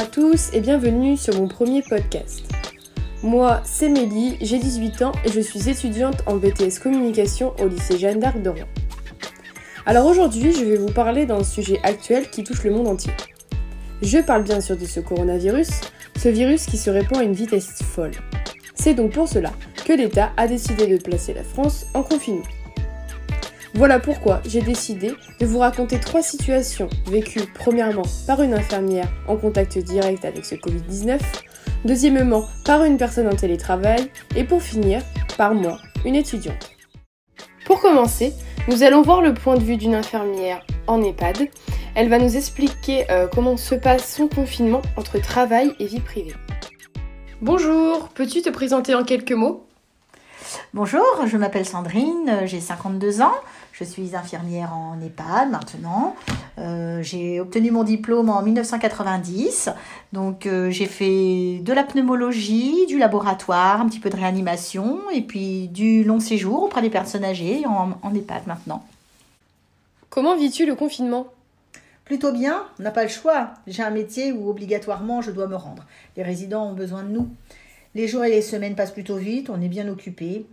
à tous et bienvenue sur mon premier podcast. Moi, c'est Mélie, j'ai 18 ans et je suis étudiante en BTS Communication au lycée Jeanne d'Arc de Rouen. Alors aujourd'hui, je vais vous parler d'un sujet actuel qui touche le monde entier. Je parle bien sûr de ce coronavirus, ce virus qui se répand à une vitesse folle. C'est donc pour cela que l'État a décidé de placer la France en confinement. Voilà pourquoi j'ai décidé de vous raconter 3 situations vécues premièrement par une infirmière en contact direct avec ce Covid-19, deuxièmement par une personne en télétravail et pour finir par moi, une étudiante. Pour commencer, nous allons voir le point de vue d'une infirmière en EHPAD. Elle va nous expliquer comment se passe son confinement entre travail et vie privée. Bonjour, peux-tu te présenter en quelques mots ? Bonjour, je m'appelle Sandrine, j'ai 52 ans, je suis infirmière en EHPAD maintenant. J'ai obtenu mon diplôme en 1990, donc j'ai fait de la pneumologie, du laboratoire, un petit peu de réanimation et puis du long séjour auprès des personnes âgées en EHPAD maintenant. Comment vis-tu le confinement ? Plutôt bien, on n'a pas le choix. J'ai un métier où obligatoirement je dois me rendre. Les résidents ont besoin de nous. Les jours et les semaines passent plutôt vite, on est bien occupés.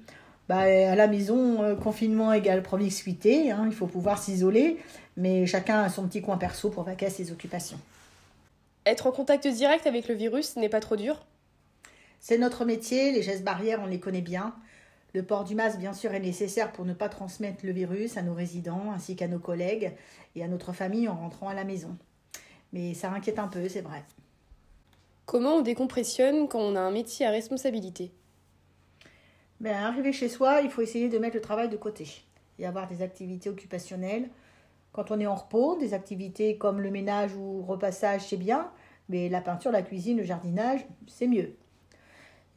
À la maison, confinement égale promiscuité, il faut pouvoir s'isoler, mais chacun a son petit coin perso pour vaquer à ses occupations. Être en contact direct avec le virus n'est pas trop dur ? C'est notre métier, les gestes barrières, on les connaît bien. Le port du masque, bien sûr, est nécessaire pour ne pas transmettre le virus à nos résidents, ainsi qu'à nos collègues et à notre famille en rentrant à la maison. Mais ça inquiète un peu, c'est vrai. Comment on décompressionne quand on a un métier à responsabilité ? Arrivé chez soi, il faut essayer de mettre le travail de côté et avoir des activités occupationnelles. Quand on est en repos, des activités comme le ménage ou repassage, c'est bien, mais la peinture, la cuisine, le jardinage, c'est mieux.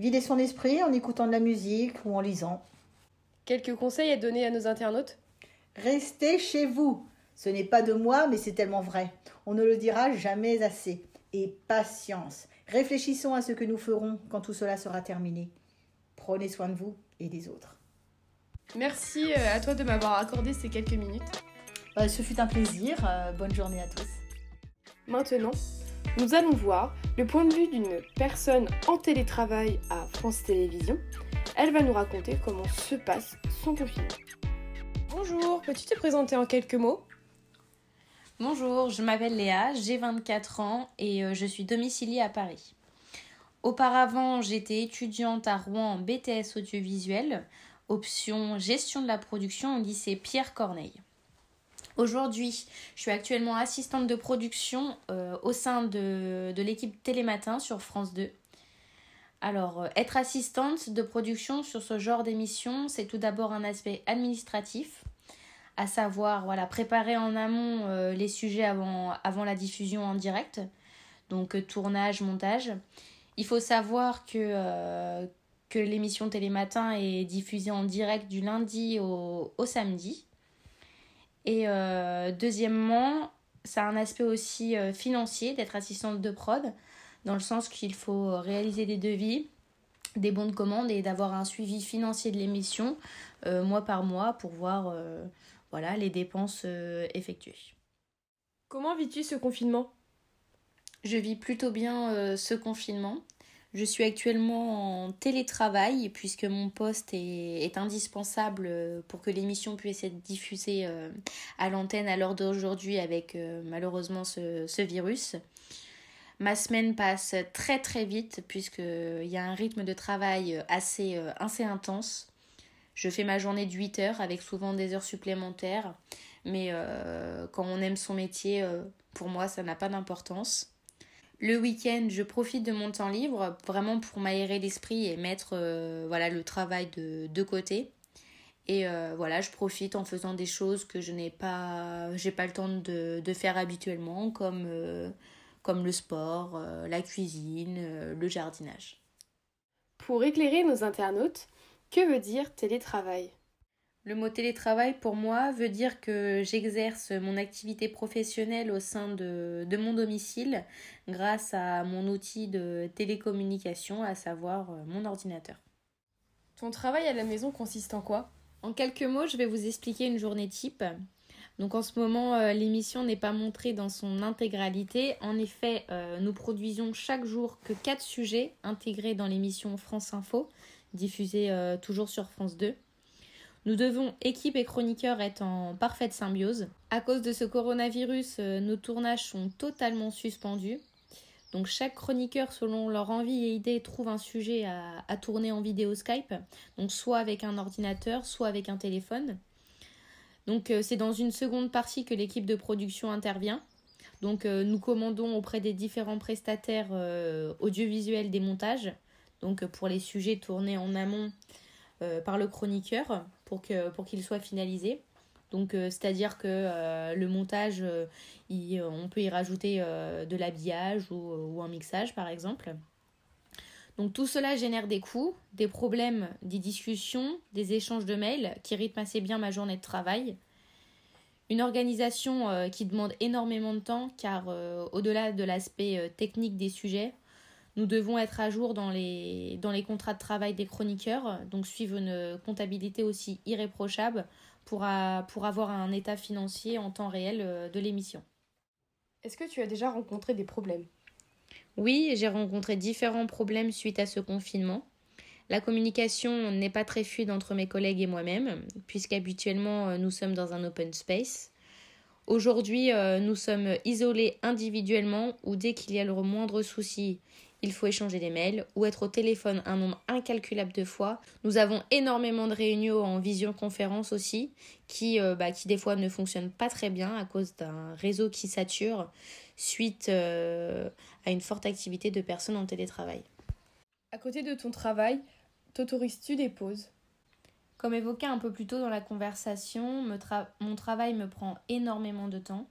Vider son esprit en écoutant de la musique ou en lisant. Quelques conseils à donner à nos internautes ? Restez chez vous. Ce n'est pas de moi, mais c'est tellement vrai. On ne le dira jamais assez. Et patience. Réfléchissons à ce que nous ferons quand tout cela sera terminé. Prenez soin de vous et des autres. Merci à toi de m'avoir accordé ces quelques minutes. Ce fut un plaisir. Bonne journée à tous. Maintenant, nous allons voir le point de vue d'une personne en télétravail à France Télévisions. Elle va nous raconter comment se passe son confinement. Bonjour, peux-tu te présenter en quelques mots ? Bonjour, je m'appelle Léa, j'ai 24 ans et je suis domiciliée à Paris. Auparavant, j'étais étudiante à Rouen en BTS audiovisuel, option gestion de la production au lycée Pierre Corneille. Aujourd'hui, je suis actuellement assistante de production au sein de l'équipe Télématin sur France 2. Alors, être assistante de production sur ce genre d'émission, c'est tout d'abord un aspect administratif, à savoir préparer en amont les sujets avant la diffusion en direct, donc tournage, montage. Il faut savoir que l'émission Télématin est diffusée en direct du lundi au samedi. Et deuxièmement, ça a un aspect aussi financier d'être assistante de prod, dans le sens qu'il faut réaliser des devis, des bons de commande et d'avoir un suivi financier de l'émission mois par mois pour voir les dépenses effectuées. Comment vis-tu ce confinement ? Je vis plutôt bien ce confinement. Je suis actuellement en télétravail puisque mon poste est indispensable pour que l'émission puisse être diffusée à l'antenne à l'heure d'aujourd'hui avec malheureusement ce virus. Ma semaine passe très très vite puisqu'il y a un rythme de travail assez intense. Je fais ma journée de 8 heures avec souvent des heures supplémentaires. Mais quand on aime son métier, pour moi, ça n'a pas d'importance. Le week-end, je profite de mon temps libre vraiment pour m'aérer l'esprit et mettre le travail de côté. Et je profite en faisant des choses que j'ai pas le temps de faire habituellement, comme le sport, la cuisine, le jardinage. Pour éclairer nos internautes, que veut dire télétravail ? Le mot télétravail pour moi veut dire que j'exerce mon activité professionnelle au sein de mon domicile grâce à mon outil de télécommunication, à savoir mon ordinateur. Ton travail à la maison consiste en quoi ? En quelques mots, je vais vous expliquer une journée type. Donc en ce moment, l'émission n'est pas montrée dans son intégralité. En effet, nous produisons chaque jour que 4 sujets intégrés dans l'émission France Info, diffusée toujours sur France 2. Nous devons, équipe et chroniqueurs, être en parfaite symbiose. À cause de ce coronavirus, nos tournages sont totalement suspendus. Donc chaque chroniqueur, selon leur envie et idée, trouve un sujet à tourner en vidéo Skype. Donc soit avec un ordinateur, soit avec un téléphone. Donc c'est dans une seconde partie que l'équipe de production intervient. Donc nous commandons auprès des différents prestataires audiovisuels des montages. Donc pour les sujets tournés en amont par le chroniqueur pour qu'il soit finalisé. Donc c'est-à-dire que le montage, on peut y rajouter de l'habillage ou un mixage par exemple. Donc tout cela génère des coûts, des problèmes, des discussions, des échanges de mails qui rythment assez bien ma journée de travail. Une organisation qui demande énormément de temps car au-delà de l'aspect technique des sujets, nous devons être à jour dans les contrats de travail des chroniqueurs, donc suivre une comptabilité aussi irréprochable pour avoir un état financier en temps réel de l'émission. Est-ce que tu as déjà rencontré des problèmes ? Oui, j'ai rencontré différents problèmes suite à ce confinement. La communication n'est pas très fluide entre mes collègues et moi-même, puisqu'habituellement nous sommes dans un open space. Aujourd'hui, nous sommes isolés individuellement ou dès qu'il y a le moindre souci, il faut échanger des mails ou être au téléphone un nombre incalculable de fois. Nous avons énormément de réunions en visioconférence aussi qui des fois ne fonctionnent pas très bien à cause d'un réseau qui sature suite à une forte activité de personnes en télétravail. À côté de ton travail, t'autorises-tu des pauses ? Comme évoqué un peu plus tôt dans la conversation, mon travail me prend énormément de temps.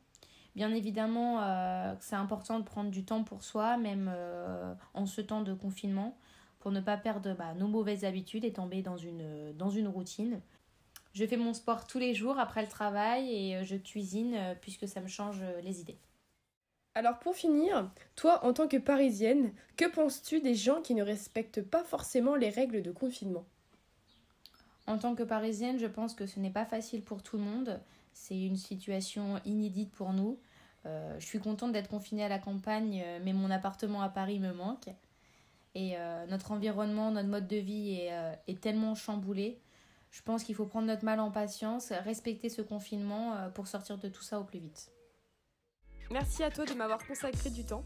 Bien évidemment, c'est important de prendre du temps pour soi, même en ce temps de confinement, pour ne pas perdre nos mauvaises habitudes et tomber dans une routine. Je fais mon sport tous les jours après le travail et je cuisine puisque ça me change les idées. Alors pour finir, toi en tant que Parisienne, que penses-tu des gens qui ne respectent pas forcément les règles de confinement ? En tant que Parisienne, je pense que ce n'est pas facile pour tout le monde. C'est une situation inédite pour nous. Je suis contente d'être confinée à la campagne, mais mon appartement à Paris me manque. Et notre environnement, notre mode de vie est tellement chamboulé. Je pense qu'il faut prendre notre mal en patience, respecter ce confinement pour sortir de tout ça au plus vite. Merci à toi de m'avoir consacré du temps.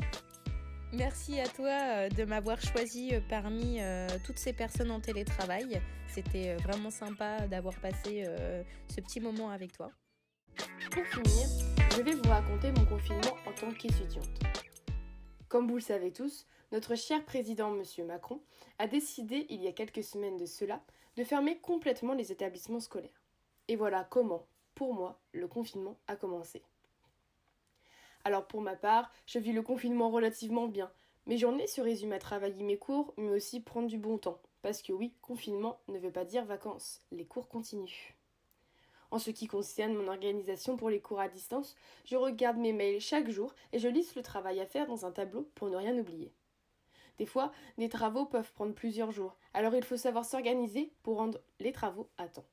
Merci à toi de m'avoir choisi parmi toutes ces personnes en télétravail. C'était vraiment sympa d'avoir passé ce petit moment avec toi. Pour finir, je vais vous raconter mon confinement en tant qu'étudiante. Comme vous le savez tous, notre cher président M. Macron a décidé il y a quelques semaines de cela de fermer complètement les établissements scolaires. Et voilà comment, pour moi, le confinement a commencé. Alors pour ma part, je vis le confinement relativement bien. Mes journées se résument à travailler mes cours, mais aussi prendre du bon temps. Parce que oui, confinement ne veut pas dire vacances, les cours continuent. En ce qui concerne mon organisation pour les cours à distance, je regarde mes mails chaque jour et je liste le travail à faire dans un tableau pour ne rien oublier. Des fois, des travaux peuvent prendre plusieurs jours, alors il faut savoir s'organiser pour rendre les travaux à temps.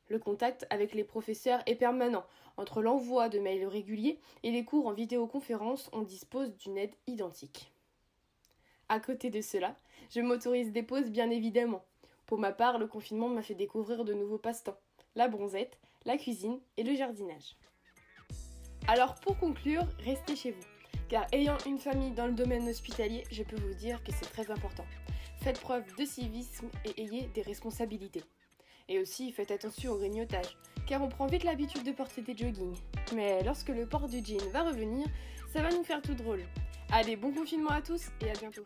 Le contact avec les professeurs est permanent. Entre l'envoi de mails réguliers et les cours en vidéoconférence, on dispose d'une aide identique. À côté de cela, je m'autorise des pauses bien évidemment. Pour ma part, le confinement m'a fait découvrir de nouveaux passe-temps. La bronzette, la cuisine et le jardinage. Alors pour conclure, restez chez vous. Car ayant une famille dans le domaine hospitalier, je peux vous dire que c'est très important. Faites preuve de civisme et ayez des responsabilités. Et aussi, faites attention au grignotage, car on prend vite l'habitude de porter des joggings. Mais lorsque le port du jean va revenir, ça va nous faire tout drôle. Allez, bon confinement à tous et à bientôt.